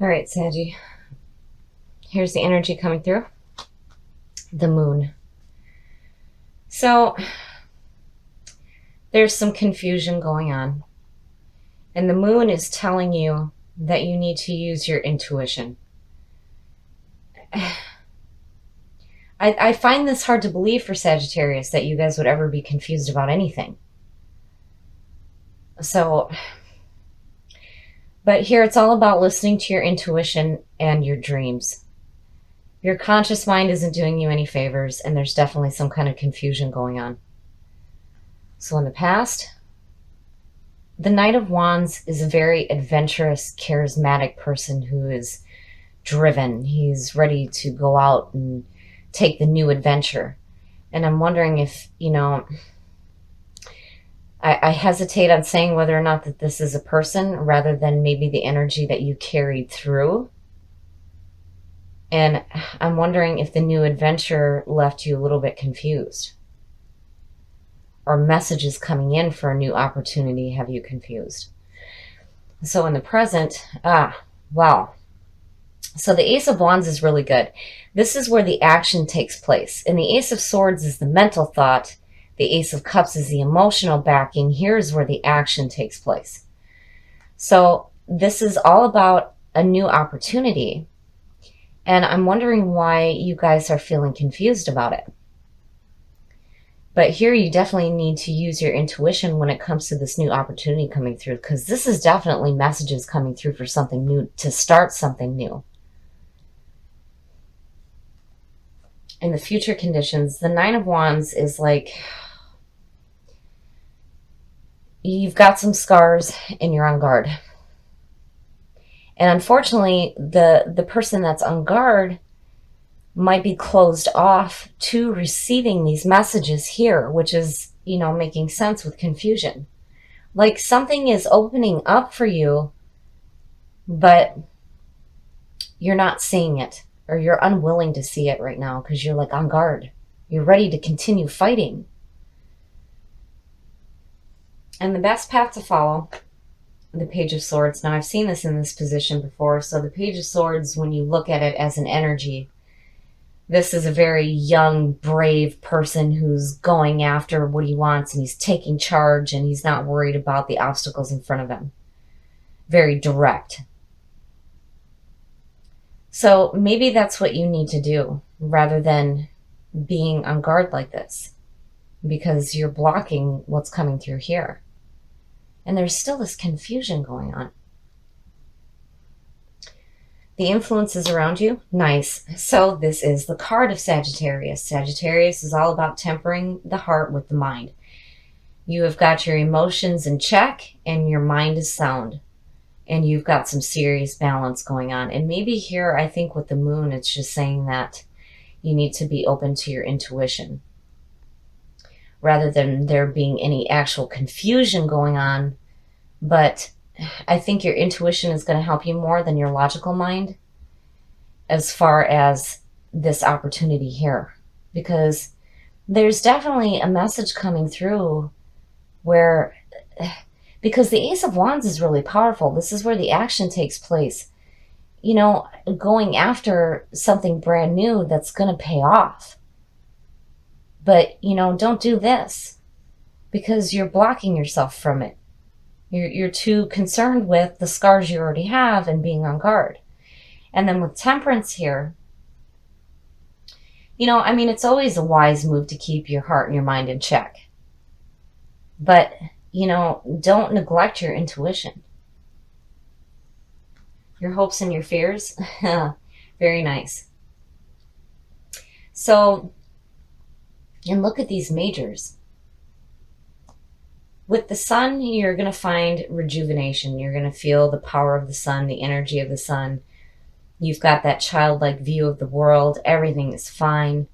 All right, Sanji. Here's the energy coming through. The moon. So there's some confusion going on. And the moon is telling you that you need to use your intuition. I find this hard to believe for Sagittarius that you guys would ever be confused about anything. So, but here it's all about listening to your intuition and your dreams. Your conscious mind isn't doing you any favors, and there's definitely some kind of confusion going on. So in the past, the Knight of Wands is a very adventurous, charismatic person who is driven. He's ready to go out and take the new adventure. And I'm wondering if, I hesitate on saying whether or not that this is a person rather than maybe the energy that you carried through. And I'm wondering if the new adventure left you a little bit confused. Or messages coming in for a new opportunity have you confused. So in the present, wow. So the Ace of Wands is really good. This is where the action takes place. And the Ace of Swords is the mental thought. The Ace of Cups is the emotional backing. Here's where the action takes place. So this is all about a new opportunity. And I'm wondering why you guys are feeling confused about it. But here you definitely need to use your intuition when it comes to this new opportunity coming through, because this is definitely messages coming through for something new, to start something new. In the future conditions, the Nine of Wands is like, you've got some scars and you're on guard. And unfortunately, the person that's on guard might be closed off to receiving these messages here, which is, making sense with confusion. Like something is opening up for you, but you're not seeing it, or you're unwilling to see it right now because you're like on guard. You're ready to continue fighting. And the best path to follow, the Page of Swords. Now, I've seen this in this position before. So the Page of Swords, when you look at it as an energy, this is a very young, brave person who's going after what he wants, and he's taking charge, and he's not worried about the obstacles in front of him. Very direct. So maybe that's what you need to do rather than being on guard like this, because you're blocking what's coming through here. And there's still this confusion going on. The influences around you, nice. So this is the card of Sagittarius. Sagittarius is all about tempering the heart with the mind. You have got your emotions in check and your mind is sound. And you've got some serious balance going on. And maybe here, I think with the moon, it's just saying that you need to be open to your intuition, rather than there being any actual confusion going on. But I think your intuition is going to help you more than your logical mind as far as this opportunity here. Because there's definitely a message coming through where, because the Ace of Wands is really powerful. This is where the action takes place. Going after something brand new that's going to pay off. But, don't do this because you're blocking yourself from it. You're too concerned with the scars you already have and being on guard. And then with Temperance here, it's always a wise move to keep your heart and your mind in check. But, don't neglect your intuition. Your hopes and your fears. Very nice. So, and look at these majors. With the sun, you're going to find rejuvenation. You're going to feel the power of the sun, the energy of the sun. You've got that childlike view of the world. Everything is fine.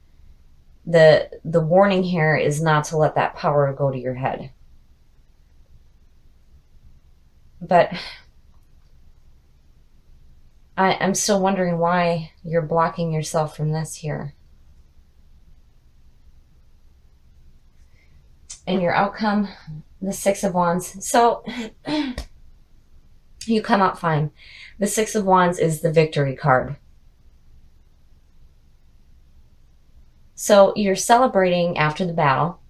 The warning here is not to let that power go to your head. But I'm still wondering why you're blocking yourself from this here. And your outcome, the Six of Wands. So You come out fine. The Six of Wands is the victory card. So you're celebrating after the battle,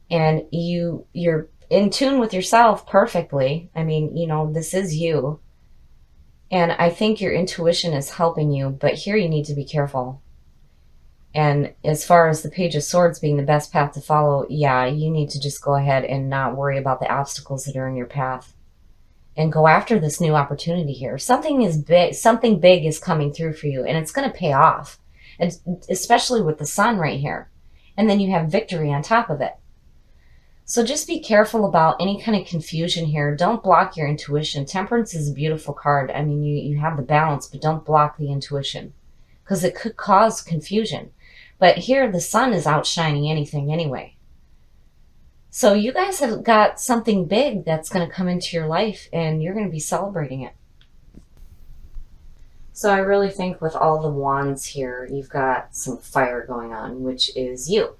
and you're in tune with yourself perfectly. I mean, you know, this is you. And I think your intuition is helping you, but here you need to be careful. And as far as the Page of Swords being the best path to follow, yeah, you need to just go ahead and not worry about the obstacles that are in your path. And go after this new opportunity here. Something is big, something big is coming through for you, and it's going to pay off. And especially with the sun right here. And then you have victory on top of it. So just be careful about any kind of confusion here. Don't block your intuition. Temperance is a beautiful card. I mean, you have the balance, but don't block the intuition, because it could cause confusion. But here the sun is outshining anything anyway. So you guys have got something big that's going to come into your life, and you're going to be celebrating it. So I really think with all the wands here, you've got some fire going on, which is you.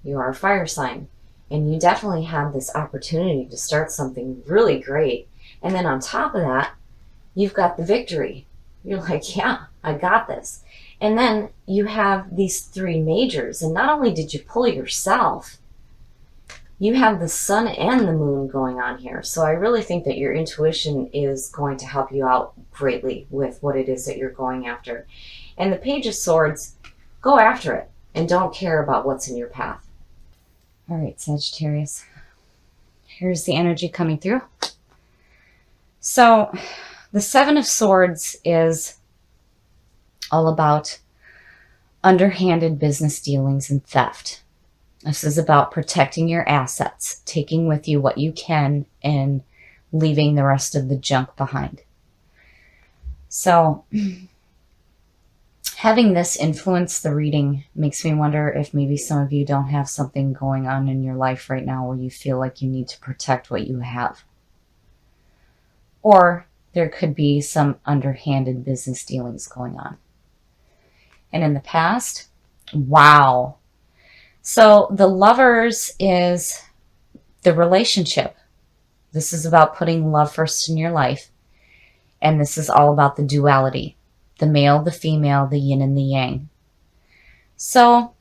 You are a fire sign. And you definitely have this opportunity to start something really great. And then on top of that, you've got the victory. You're like, yeah, I got this. And then you have these three majors. And not only did you pull yourself, you have the sun and the moon going on here. So I really think that your intuition is going to help you out greatly with what it is that you're going after. And the Page of Swords, go after it and don't care about what's in your path. All right, Sagittarius. Here's the energy coming through. So the Seven of Swords is all about underhanded business dealings and theft. This is about protecting your assets, taking with you what you can, and leaving the rest of the junk behind. So having this influence the reading makes me wonder if maybe some of you don't have something going on in your life right now where you feel like you need to protect what you have. Or there could be some underhanded business dealings going on. And in the past, wow. So the Lovers is the relationship. This is about putting love first in your life. And this is all about the duality. The male, the female, the yin and the yang. So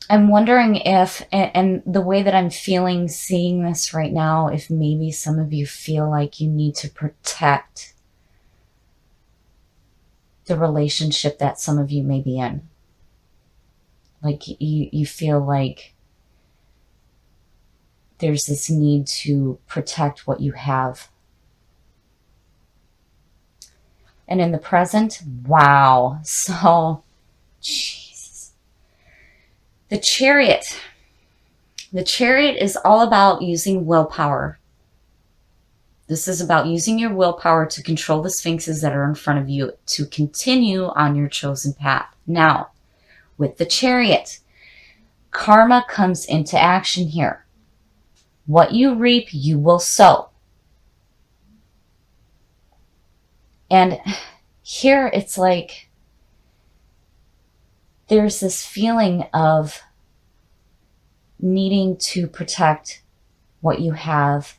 I'm wondering if, and the way that I'm feeling seeing this right now, if maybe some of you feel like you need to protect the relationship that some of you may be in. Like you feel like there's this need to protect what you have. And in the present, wow. So, Jesus. The Chariot. The Chariot is all about using willpower. This is about using your willpower to control the sphinxes that are in front of you to continue on your chosen path. Now, with the Chariot, karma comes into action here. What you reap, you will sow. And here it's like there's this feeling of needing to protect what you have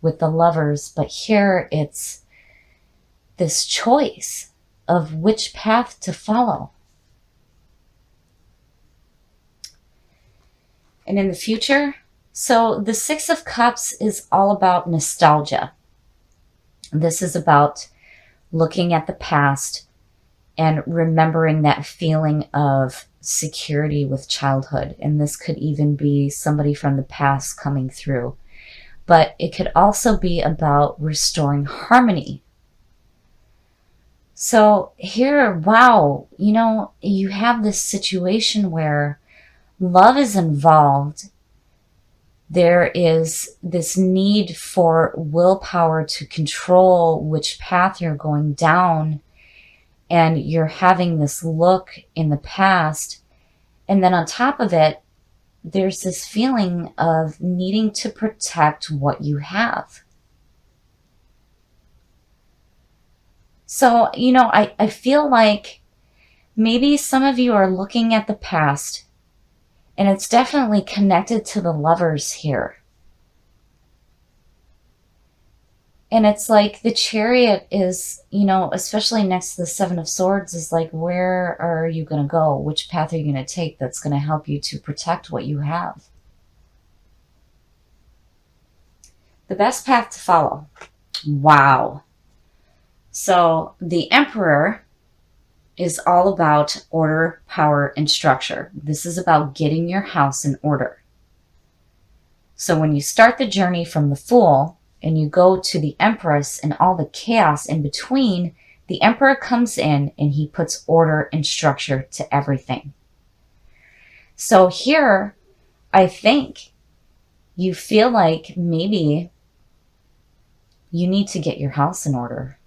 with the Lovers, but here it's this choice of which path to follow. And in the future, so the Six of Cups is all about nostalgia. This is about looking at the past and remembering that feeling of security with childhood. And this could even be somebody from the past coming through. But it could also be about restoring harmony. So here, wow, you know, you have this situation where love is involved. There is this need for willpower to control which path you're going down. And you're having this look in the past. And then on top of it, there's this feeling of needing to protect what you have. So, you know, I feel like maybe some of you are looking at the past, and it's definitely connected to the Lovers here. And it's like the Chariot is, you know, especially next to the Seven of Swords, is like, where are you going to go? Which path are you going to take that's going to help you to protect what you have? The best path to follow. Wow. So the Emperor is all about order, power, and structure. This is about getting your house in order. So when you start the journey from the Fool and you go to the Empress and all the chaos in between, the Emperor comes in and he puts order and structure to everything. So here, I think you feel like maybe you need to get your house in order.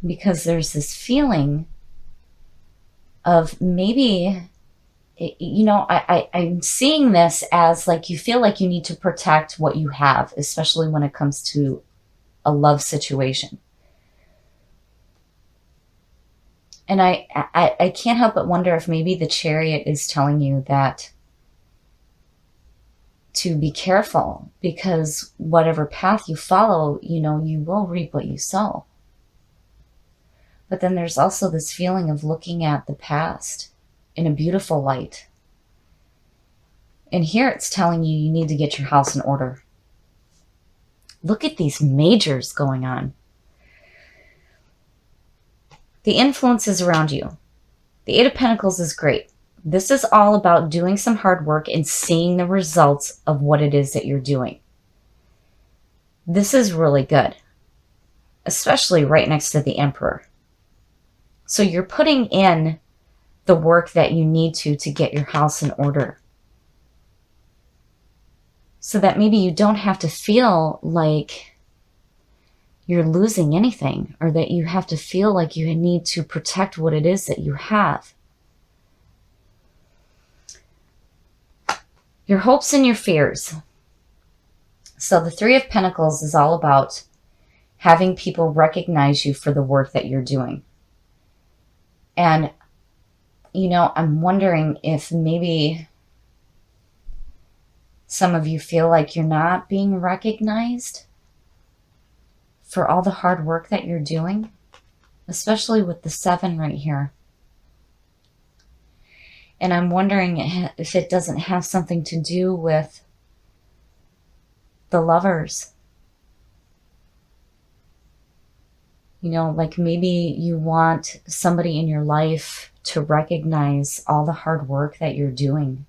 Because there's this feeling of maybe, you know, I'm seeing this as like you feel like you need to protect what you have, especially when it comes to a love situation. And I can't help but wonder if maybe the Chariot is telling you that to be careful, because whatever path you follow, you know, you will reap what you sow. But then there's also this feeling of looking at the past in a beautiful light. And here it's telling you you need to get your house in order. Look at these majors going on. The influences around you. The Eight of Pentacles is great. This is all about doing some hard work and seeing the results of what it is that you're doing. This is really good, especially right next to the Emperor. So you're putting in the work that you need to get your house in order. So that maybe you don't have to feel like you're losing anything, or that you have to feel like you need to protect what it is that you have. Your hopes and your fears. So the Three of Pentacles is all about having people recognize you for the work that you're doing. And, you know, I'm wondering if maybe some of you feel like you're not being recognized for all the hard work that you're doing, especially with the 7 right here. And I'm wondering if it doesn't have something to do with the Lovers. You know, like maybe you want somebody in your life to recognize all the hard work that you're doing.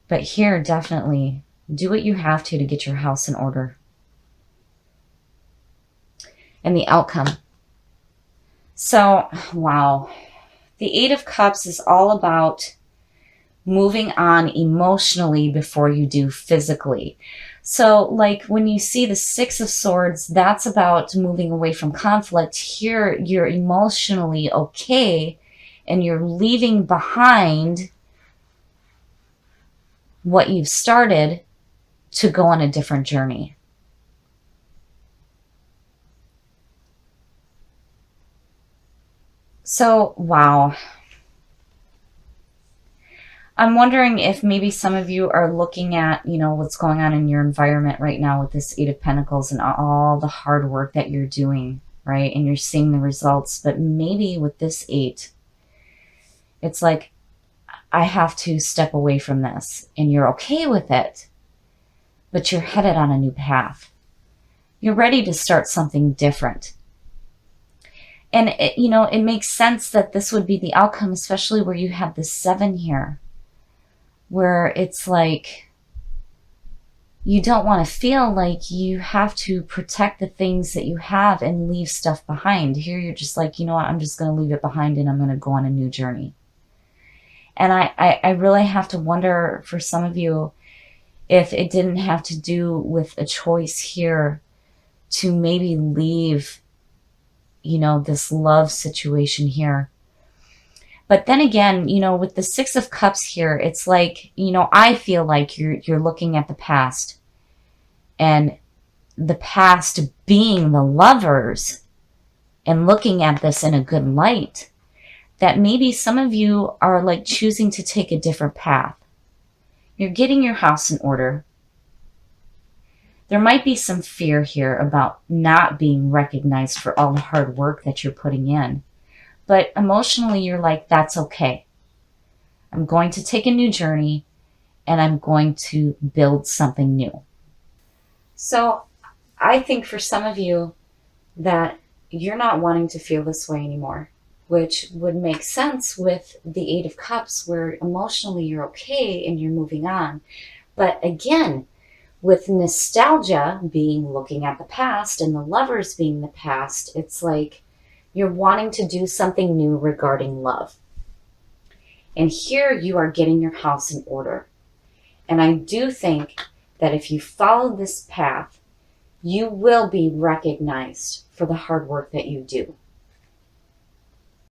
But here, definitely, do what you have to get your house in order. And the outcome. So, wow. The Eight of Cups is all about moving on emotionally before you do physically. So, like when you see the Six of Swords, that's about moving away from conflict. Here, you're emotionally okay, and you're leaving behind what you've started to go on a different journey. So, wow. I'm wondering if maybe some of you are looking at, you know, what's going on in your environment right now with this Eight of Pentacles and all the hard work that you're doing, right? And you're seeing the results. But maybe with this 8, it's like, I have to step away from this. And you're okay with it, but you're headed on a new path. You're ready to start something different. And, you know, it makes sense that this would be the outcome, especially where you have the 7 here, where it's like you don't want to feel like you have to protect the things that you have and leave stuff behind. Here you're just like, you know what, I'm just going to leave it behind and I'm going to go on a new journey. And I really have to wonder for some of you if it didn't have to do with a choice here to maybe leave, you know, this love situation here. But then again, you know, with the Six of Cups here, it's like, you know, I feel like you're looking at the past, and the past being the Lovers, and looking at this in a good light, that maybe some of you are like choosing to take a different path. You're getting your house in order. There might be some fear here about not being recognized for all the hard work that you're putting in. But emotionally, you're like, that's okay. I'm going to take a new journey and I'm going to build something new. So I think for some of you that you're not wanting to feel this way anymore, which would make sense with the Eight of Cups, where emotionally you're okay and you're moving on. But again, with nostalgia being looking at the past and the Lovers being the past, it's like you're wanting to do something new regarding love. And here you are getting your house in order. And I do think that if you follow this path, you will be recognized for the hard work that you do.